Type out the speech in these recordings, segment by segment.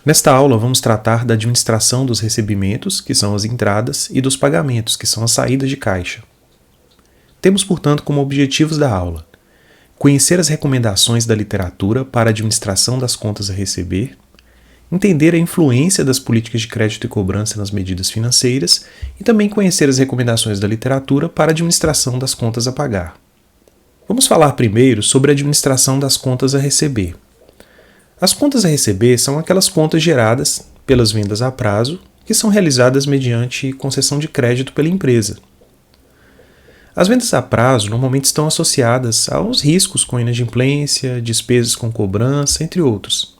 Nesta aula, vamos tratar da administração dos recebimentos, que são as entradas, e dos pagamentos, que são as saídas de caixa. Temos, portanto, como objetivos da aula conhecer as recomendações da literatura para a administração das contas a receber, entender a influência das políticas de crédito e cobrança nas medidas financeiras e também conhecer as recomendações da literatura para a administração das contas a pagar. Vamos falar primeiro sobre a administração das contas a receber. As contas a receber são aquelas contas geradas pelas vendas a prazo que são realizadas mediante concessão de crédito pela empresa. As vendas a prazo normalmente estão associadas aos riscos com inadimplência, despesas com cobrança, entre outros.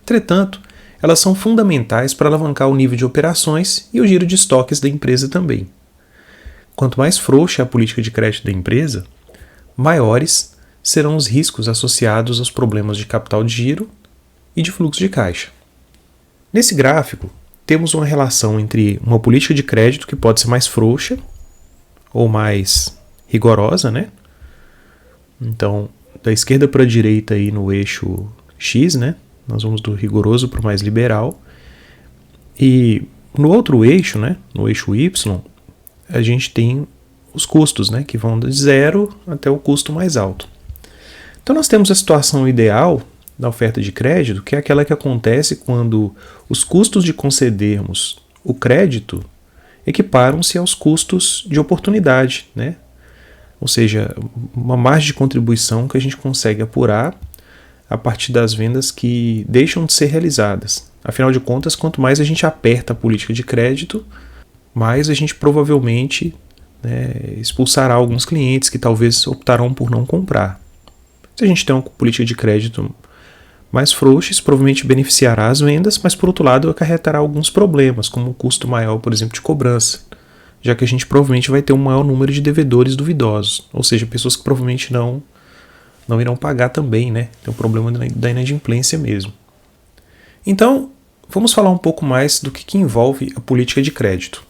Entretanto, elas são fundamentais para alavancar o nível de operações e o giro de estoques da empresa também. Quanto mais frouxa é a política de crédito da empresa, maiores serão os riscos associados aos problemas de capital de giro e de fluxo de caixa. Nesse gráfico, temos uma relação entre uma política de crédito que pode ser mais frouxa ou mais rigorosa, né? Então, da esquerda para a direita aí no eixo X, né? Nós vamos do rigoroso para o mais liberal. E no outro eixo, né? No eixo Y, a gente tem os custos, né? Que vão de 0 até o custo mais alto. Então, nós temos a situação ideal da oferta de crédito, que é aquela que acontece quando os custos de concedermos o crédito equiparam-se aos custos de oportunidade, né? Ou seja, uma margem de contribuição que a gente consegue apurar a partir das vendas que deixam de ser realizadas. Afinal de contas, quanto mais a gente aperta a política de crédito, mais a gente provavelmente, né, expulsará alguns clientes que talvez optarão por não comprar. Se a gente tem uma política de crédito mais frouxa, isso provavelmente beneficiará as vendas, mas por outro lado acarretará alguns problemas, como um custo maior, por exemplo, de cobrança, já que a gente provavelmente vai ter um maior número de devedores duvidosos, ou seja, pessoas que provavelmente não irão pagar também, né? Tem um problema da inadimplência mesmo. Então, vamos falar um pouco mais do que envolve a política de crédito.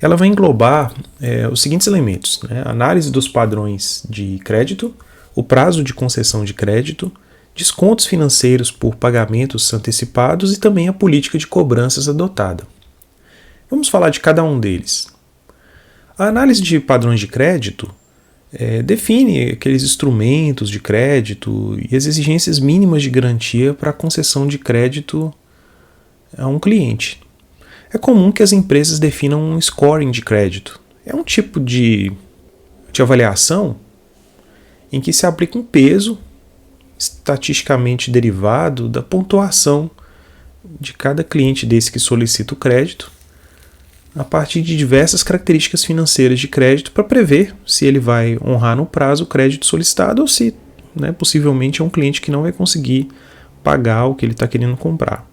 Ela vai englobar os seguintes elementos, né? A análise dos padrões de crédito, o prazo de concessão de crédito, descontos financeiros por pagamentos antecipados e também a política de cobranças adotada. Vamos falar de cada um deles. A análise de padrões de crédito define aqueles instrumentos de crédito e as exigências mínimas de garantia para a concessão de crédito a um cliente. É comum que as empresas definam um scoring de crédito. É um tipo de avaliação em que se aplica um peso estatisticamente derivado da pontuação de cada cliente desse que solicita o crédito a partir de diversas características financeiras de crédito para prever se ele vai honrar no prazo o crédito solicitado ou se, né, possivelmente é um cliente que não vai conseguir pagar o que ele está querendo comprar.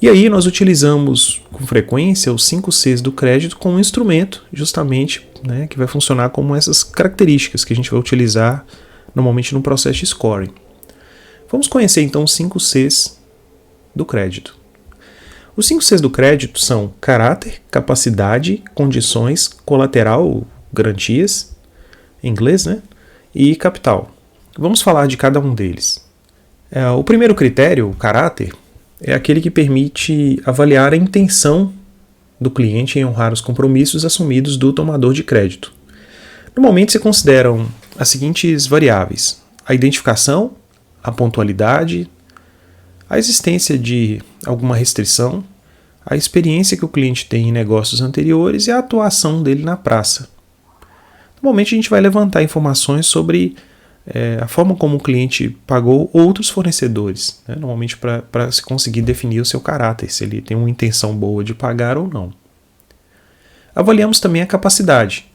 E aí nós utilizamos com frequência os 5 Cs do crédito como um instrumento justamente, né, que vai funcionar como essas características que a gente vai utilizar normalmente no processo de scoring. Vamos conhecer então os 5 Cs do crédito. Os 5 Cs do crédito são caráter, capacidade, condições, colateral, garantias, em inglês, né? E capital. Vamos falar de cada um deles. O primeiro critério, o caráter, é aquele que permite avaliar a intenção do cliente em honrar os compromissos assumidos do tomador de crédito. Normalmente se consideram as seguintes variáveis: a identificação, a pontualidade, a existência de alguma restrição, a experiência que o cliente tem em negócios anteriores e a atuação dele na praça. Normalmente a gente vai levantar informações sobre a forma como o cliente pagou outros fornecedores, né? Normalmente para se conseguir definir o seu caráter, se ele tem uma intenção boa de pagar ou não. Avaliamos também a capacidade,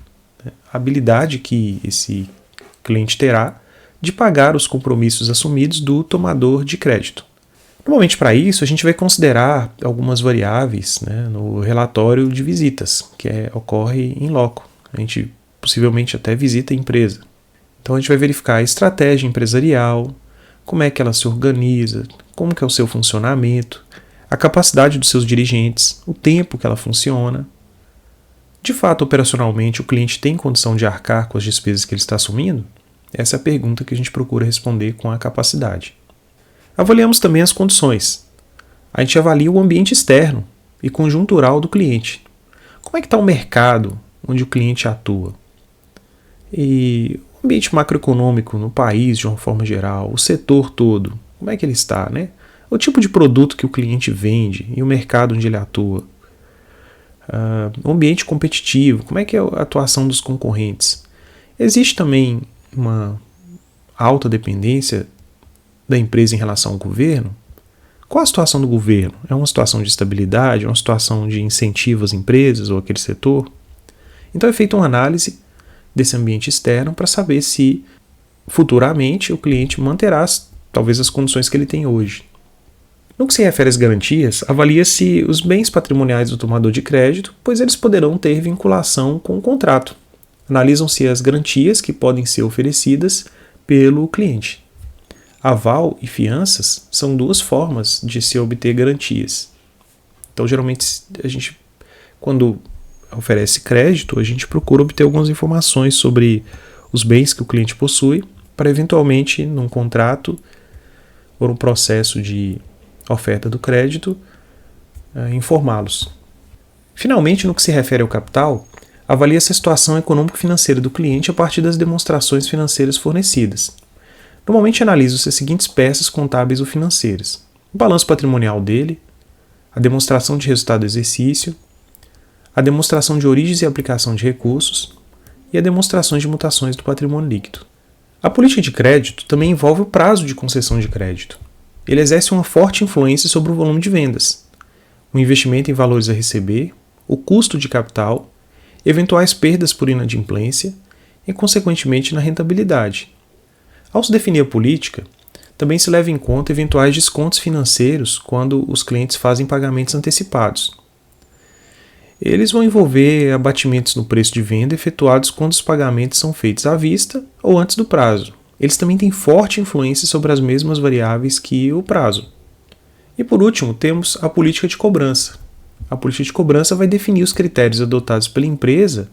né? A habilidade que esse cliente terá de pagar os compromissos assumidos do tomador de crédito. Normalmente, para isso, a gente vai considerar algumas variáveis, né, no relatório de visitas, que ocorre em loco. A gente possivelmente até visita a empresa. Então, a gente vai verificar a estratégia empresarial, como é que ela se organiza, como que é o seu funcionamento, a capacidade dos seus dirigentes, o tempo que ela funciona. De fato, operacionalmente, o cliente tem condição de arcar com as despesas que ele está assumindo? Essa é a pergunta que a gente procura responder com a capacidade. Avaliamos também as condições. A gente avalia o ambiente externo e conjuntural do cliente. Como é que está o mercado onde o cliente atua? E o ambiente macroeconômico no país, de uma forma geral, o setor todo, como é que ele está, né? O tipo de produto que o cliente vende e o mercado onde ele atua. O ambiente competitivo, como é que é a atuação dos concorrentes? Existe também uma alta dependência da empresa em relação ao governo? Qual a situação do governo? É uma situação de estabilidade? É uma situação de incentivo às empresas ou àquele setor? Então é feita uma análise desse ambiente externo para saber se futuramente o cliente manterá talvez as condições que ele tem hoje. No que se refere às garantias, avalia-se os bens patrimoniais do tomador de crédito, pois eles poderão ter vinculação com o contrato. Analisam-se as garantias que podem ser oferecidas pelo cliente. Aval e fianças são duas formas de se obter garantias. Então, geralmente, a gente, quando oferece crédito, a gente procura obter algumas informações sobre os bens que o cliente possui, para eventualmente, num contrato ou no processo de oferta do crédito, informá-los. Finalmente, no que se refere ao capital, avalia-se a situação econômico-financeira do cliente a partir das demonstrações financeiras fornecidas. Normalmente analisam-se as seguintes peças contábeis ou financeiras: o balanço patrimonial dele, a demonstração de resultado do exercício, a demonstração de origens e aplicação de recursos e a demonstração de mutações do patrimônio líquido. A política de crédito também envolve o prazo de concessão de crédito. Ele exerce uma forte influência sobre o volume de vendas, o investimento em valores a receber, o custo de capital, eventuais perdas por inadimplência e, consequentemente, na rentabilidade. Ao se definir a política, também se leva em conta eventuais descontos financeiros quando os clientes fazem pagamentos antecipados. Eles vão envolver abatimentos no preço de venda efetuados quando os pagamentos são feitos à vista ou antes do prazo. Eles também têm forte influência sobre as mesmas variáveis que o prazo. E por último, temos a política de cobrança. A política de cobrança vai definir os critérios adotados pela empresa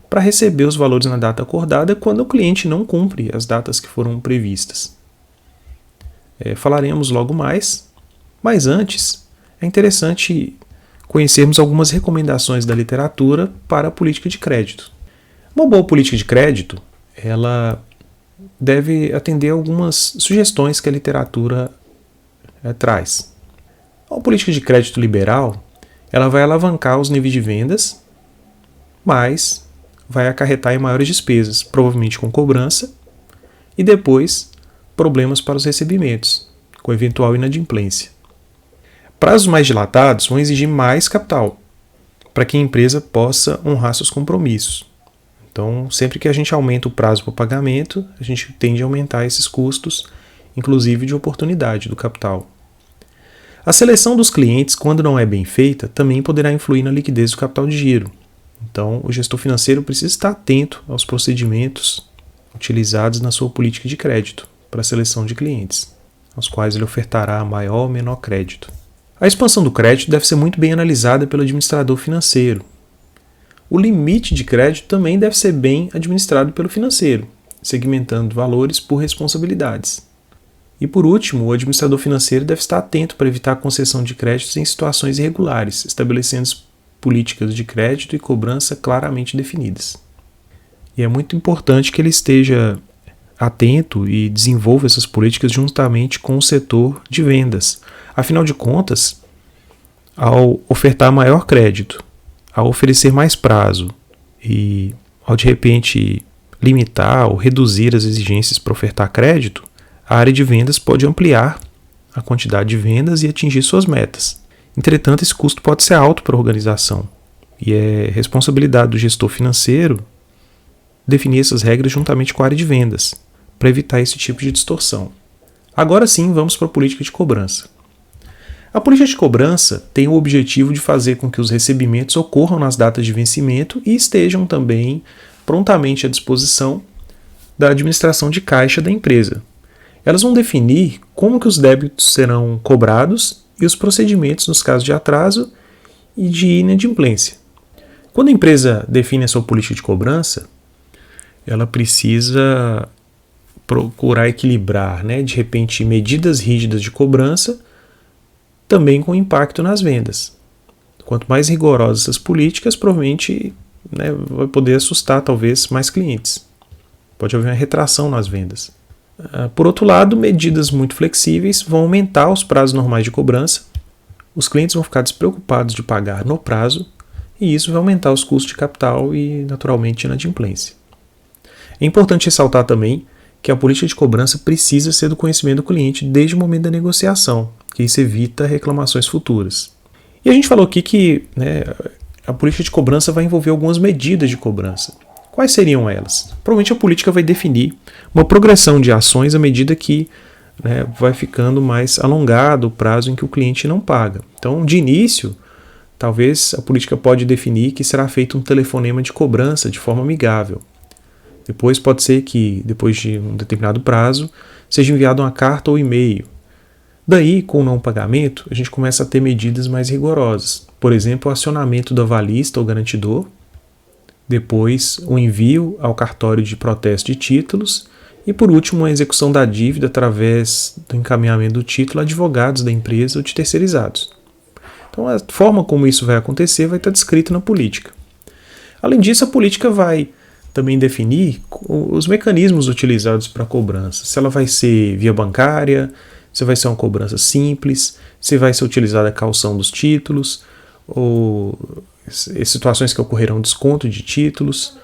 para receber os valores na data acordada quando o cliente não cumpre as datas que foram previstas. Falaremos logo mais, mas antes é interessante conhecermos algumas recomendações da literatura para a política de crédito. Uma boa política de crédito, ela deve atender algumas sugestões que a literatura traz. A política de crédito liberal, ela vai alavancar os níveis de vendas, mas vai acarretar em maiores despesas, provavelmente com cobrança, e depois problemas para os recebimentos, com eventual inadimplência. Prazos mais dilatados vão exigir mais capital, para que a empresa possa honrar seus compromissos. Então, sempre que a gente aumenta o prazo para o pagamento, a gente tende a aumentar esses custos, inclusive de oportunidade do capital. A seleção dos clientes, quando não é bem feita, também poderá influir na liquidez do capital de giro. Então, o gestor financeiro precisa estar atento aos procedimentos utilizados na sua política de crédito para a seleção de clientes, aos quais ele ofertará maior ou menor crédito. A expansão do crédito deve ser muito bem analisada pelo administrador financeiro. O limite de crédito também deve ser bem administrado pelo financeiro, segmentando valores por responsabilidades. E por último, o administrador financeiro deve estar atento para evitar a concessão de créditos em situações irregulares, estabelecendo políticas de crédito e cobrança claramente definidas. E é muito importante que ele esteja atento e desenvolva essas políticas juntamente com o setor de vendas. Afinal de contas, ao ofertar maior crédito, ao oferecer mais prazo e ao de repente limitar ou reduzir as exigências para ofertar crédito, a área de vendas pode ampliar a quantidade de vendas e atingir suas metas. Entretanto, esse custo pode ser alto para a organização e é responsabilidade do gestor financeiro definir essas regras juntamente com a área de vendas para evitar esse tipo de distorção. Agora sim, vamos para a política de cobrança. A política de cobrança tem o objetivo de fazer com que os recebimentos ocorram nas datas de vencimento e estejam também prontamente à disposição da administração de caixa da empresa. Elas vão definir como que os débitos serão cobrados e os procedimentos nos casos de atraso e de inadimplência. Quando a empresa define a sua política de cobrança, ela precisa procurar equilibrar, de repente, medidas rígidas de cobrança também com impacto nas vendas. Quanto mais rigorosas essas políticas, provavelmente, né, vai poder assustar talvez mais clientes. Pode haver uma retração nas vendas. Por outro lado, medidas muito flexíveis vão aumentar os prazos normais de cobrança, os clientes vão ficar despreocupados de pagar no prazo, e isso vai aumentar os custos de capital e, naturalmente, inadimplência. É importante ressaltar também que a política de cobrança precisa ser do conhecimento do cliente desde o momento da negociação, que isso evita reclamações futuras. E a gente falou aqui que, né, a política de cobrança vai envolver algumas medidas de cobrança. Quais seriam elas? Provavelmente a política vai definir uma progressão de ações à medida que, né, vai ficando mais alongado o prazo em que o cliente não paga. Então, de início, talvez a política pode definir que será feito um telefonema de cobrança de forma amigável. Depois pode ser que, depois de um determinado prazo, seja enviada uma carta ou e-mail. Daí, com o não pagamento, a gente começa a ter medidas mais rigorosas. Por exemplo, o acionamento do avalista ou garantidor, depois o envio ao cartório de protesto de títulos e, por último, a execução da dívida através do encaminhamento do título a advogados da empresa ou de terceirizados. Então, a forma como isso vai acontecer vai estar descrito na política. Além disso, a política vai também definir os mecanismos utilizados para a cobrança. Se ela vai ser via bancária, se vai ser uma cobrança simples, se vai ser utilizada a caução dos títulos, ou situações que ocorrerão desconto de títulos,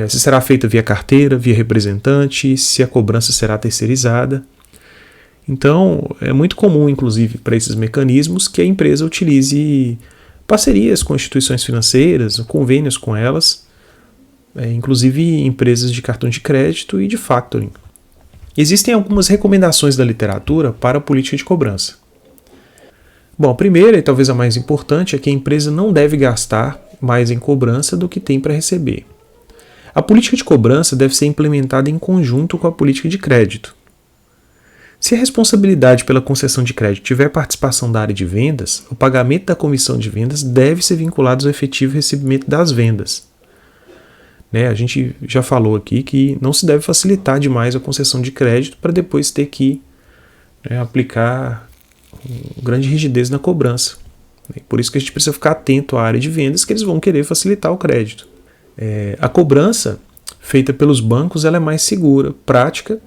se será feita via carteira, via representante, se a cobrança será terceirizada. Então, é muito comum, inclusive, para esses mecanismos que a empresa utilize parcerias com instituições financeiras, convênios com elas, inclusive empresas de cartão de crédito e de factoring. Existem algumas recomendações da literatura para a política de cobrança. Bom, a primeira e talvez a mais importante é que a empresa não deve gastar mais em cobrança do que tem para receber. A política de cobrança deve ser implementada em conjunto com a política de crédito. Se a responsabilidade pela concessão de crédito tiver participação da área de vendas, o pagamento da comissão de vendas deve ser vinculado ao efetivo recebimento das vendas. A gente já falou aqui que não se deve facilitar demais a concessão de crédito para depois ter que aplicar grande rigidez na cobrança. Por isso que a gente precisa ficar atento à área de vendas, que eles vão querer facilitar o crédito. A cobrança feita pelos bancos ela é mais segura, prática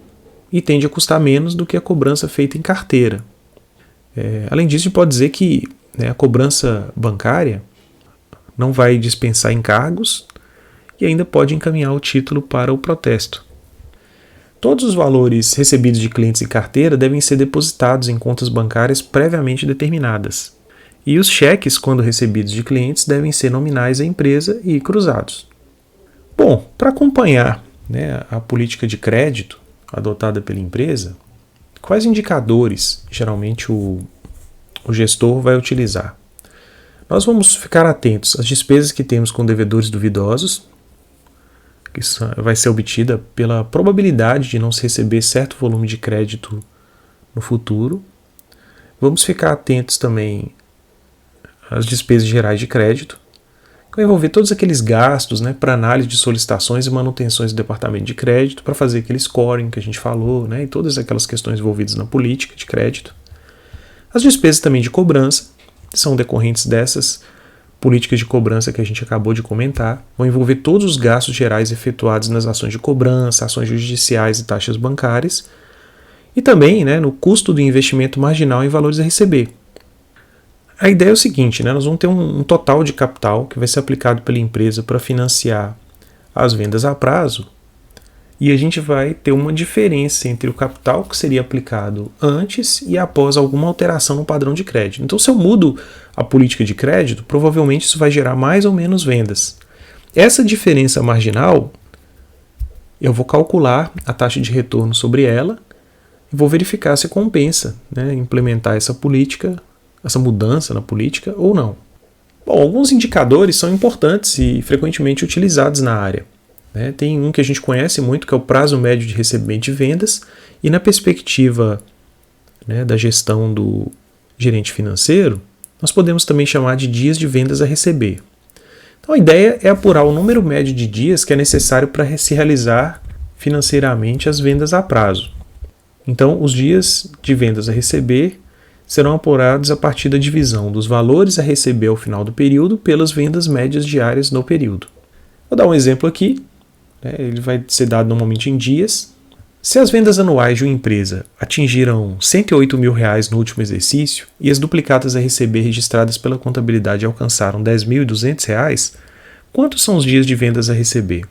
e tende a custar menos do que a cobrança feita em carteira. Além disso, a gente pode dizer que a cobrança bancária não vai dispensar encargos e ainda pode encaminhar o título para o protesto. Todos os valores recebidos de clientes em carteira devem ser depositados em contas bancárias previamente determinadas. E os cheques, quando recebidos de clientes, devem ser nominais à empresa e cruzados. Bom, para acompanhar a política de crédito adotada pela empresa, quais indicadores geralmente o gestor vai utilizar? Nós vamos ficar atentos às despesas que temos com devedores duvidosos, que vai ser obtida pela probabilidade de não se receber certo volume de crédito no futuro. Vamos ficar atentos também às despesas gerais de crédito, que vai envolver todos aqueles gastos para análise de solicitações e manutenções do departamento de crédito, para fazer aquele scoring que a gente falou, e todas aquelas questões envolvidas na política de crédito. As despesas também de cobrança, que são decorrentes dessas políticas de cobrança que a gente acabou de comentar, vão envolver todos os gastos gerais efetuados nas ações de cobrança, ações judiciais e taxas bancárias, e também no custo do investimento marginal em valores a receber. A ideia é o seguinte, nós vamos ter um total de capital que vai ser aplicado pela empresa para financiar as vendas a prazo, e a gente vai ter uma diferença entre o capital que seria aplicado antes e após alguma alteração no padrão de crédito. Então, se eu mudo a política de crédito, provavelmente isso vai gerar mais ou menos vendas. Essa diferença marginal, eu vou calcular a taxa de retorno sobre ela e vou verificar se compensa implementar essa política, essa mudança na política ou não. Bom, alguns indicadores são importantes e frequentemente utilizados na área. Tem um que a gente conhece muito, que é o prazo médio de recebimento de vendas, e na perspectiva da gestão do gerente financeiro, nós podemos também chamar de dias de vendas a receber. Então a ideia é apurar o número médio de dias que é necessário para se realizar financeiramente as vendas a prazo. Então os dias de vendas a receber serão apurados a partir da divisão dos valores a receber ao final do período pelas vendas médias diárias no período. Vou dar um exemplo aqui, ele vai ser dado normalmente em dias. Se as vendas anuais de uma empresa atingiram R$ 108 mil no último exercício e as duplicatas a receber registradas pela contabilidade alcançaram R$ 10.200, quantos são os dias de vendas a receber?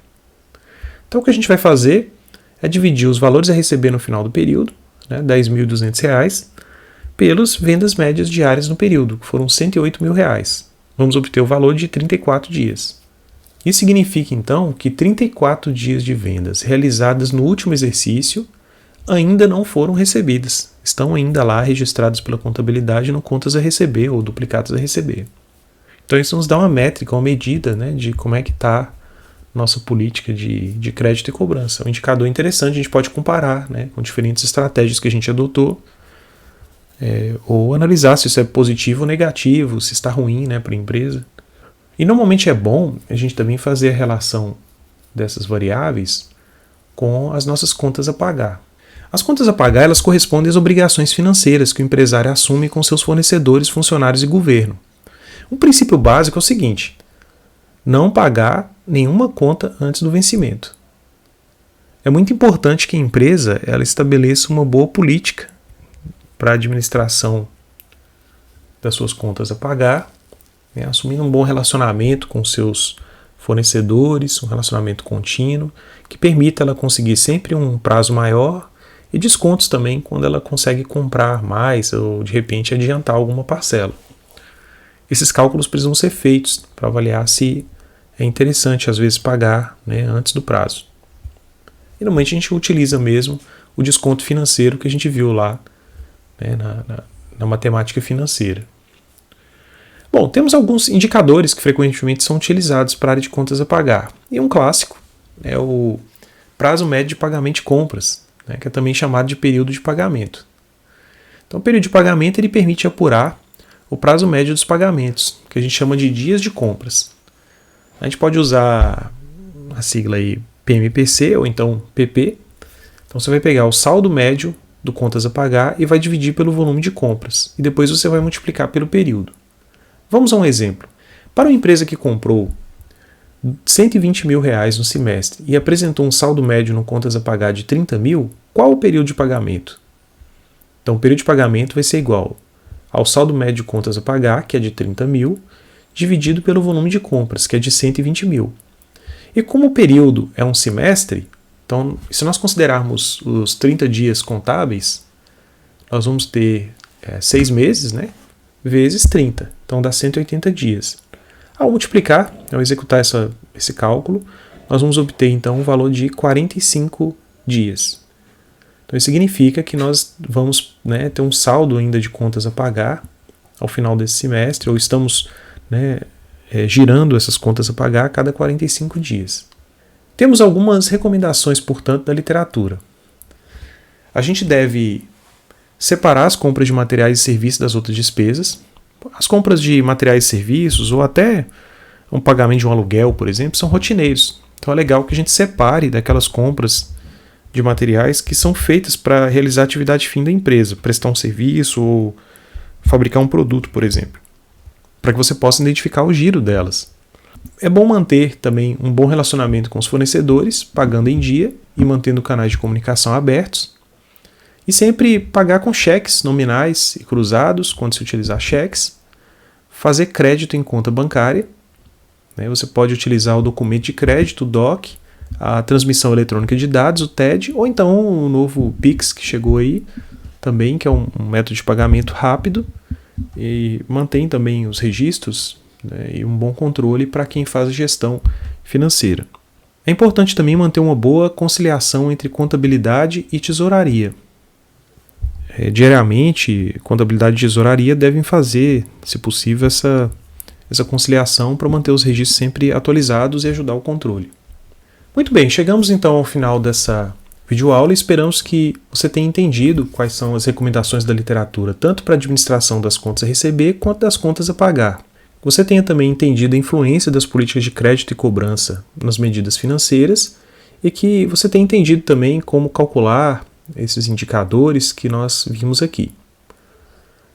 Então o que a gente vai fazer é dividir os valores a receber no final do período, R$ 10.200, pelas vendas médias diárias no período, que foram R$ 108 mil. Vamos obter o valor de 34 dias. Isso significa, então, que 34 dias de vendas realizadas no último exercício ainda não foram recebidas. Estão ainda lá registrados pela contabilidade no contas a receber ou duplicados a receber. Então isso nos dá uma métrica, uma medida, de como é que está nossa política de crédito e cobrança. É um indicador interessante, a gente pode comparar com diferentes estratégias que a gente adotou, ou analisar se isso é positivo ou negativo, se está ruim para a empresa. E normalmente é bom a gente também fazer a relação dessas variáveis com as nossas contas a pagar. As contas a pagar, elas correspondem às obrigações financeiras que o empresário assume com seus fornecedores, funcionários e governo. Um princípio básico é o seguinte: não pagar nenhuma conta antes do vencimento. É muito importante que a empresa ela estabeleça uma boa política para a administração das suas contas a pagar, assumindo um bom relacionamento com seus fornecedores, um relacionamento contínuo, que permita ela conseguir sempre um prazo maior e descontos também quando ela consegue comprar mais ou de repente adiantar alguma parcela. Esses cálculos precisam ser feitos para avaliar se é interessante às vezes pagar antes do prazo. E normalmente a gente utiliza mesmo o desconto financeiro que a gente viu lá na matemática financeira. Bom, temos alguns indicadores que frequentemente são utilizados para a área de contas a pagar. E um clássico é o prazo médio de pagamento de compras, que é também chamado de período de pagamento. Então, o período de pagamento ele permite apurar o prazo médio dos pagamentos, que a gente chama de dias de compras. A gente pode usar a sigla aí PMPC ou então PP. Então, você vai pegar o saldo médio do contas a pagar e vai dividir pelo volume de compras. E depois você vai multiplicar pelo período. Vamos a um exemplo. Para uma empresa que comprou R$ 120 mil no semestre e apresentou um saldo médio no contas a pagar de 30 mil, qual o período de pagamento? Então, o período de pagamento vai ser igual ao saldo médio de contas a pagar, que é de 30 mil, dividido pelo volume de compras, que é de 120 mil. E como o período é um semestre, então, se nós considerarmos os 30 dias contábeis, nós vamos ter 6 meses, vezes 30. Então dá 180 dias. Ao multiplicar, ao executar esse cálculo, nós vamos obter então um valor de 45 dias. Então isso significa que nós vamos ter um saldo ainda de contas a pagar ao final desse semestre, ou estamos girando essas contas a pagar a cada 45 dias. Temos algumas recomendações, portanto, da literatura. A gente deve separar as compras de materiais e serviços das outras despesas. As compras de materiais e serviços, ou até um pagamento de um aluguel, por exemplo, são rotineiros. Então é legal que a gente separe daquelas compras de materiais que são feitas para realizar a atividade fim da empresa, prestar um serviço ou fabricar um produto, por exemplo, para que você possa identificar o giro delas. É bom manter também um bom relacionamento com os fornecedores, pagando em dia e mantendo canais de comunicação abertos. E sempre pagar com cheques nominais e cruzados, quando se utilizar cheques. Fazer crédito em conta bancária. Você pode utilizar o documento de crédito, o DOC, a transmissão eletrônica de dados, o TED, ou então o novo Pix que chegou aí também, que é um método de pagamento rápido. E mantém também os registros e um bom controle para quem faz a gestão financeira. É importante também manter uma boa conciliação entre contabilidade e tesouraria. Diariamente, contabilidade e tesouraria devem fazer, se possível, essa conciliação para manter os registros sempre atualizados e ajudar o controle. Muito bem, chegamos então ao final dessa videoaula e esperamos que você tenha entendido quais são as recomendações da literatura, tanto para a administração das contas a receber quanto das contas a pagar. Você tenha também entendido a influência das políticas de crédito e cobrança nas medidas financeiras e que você tenha entendido também como calcular esses indicadores que nós vimos aqui.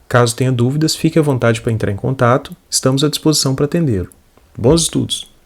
Caso tenha dúvidas, fique à vontade para entrar em contato, estamos à disposição para atendê-lo. Bons estudos!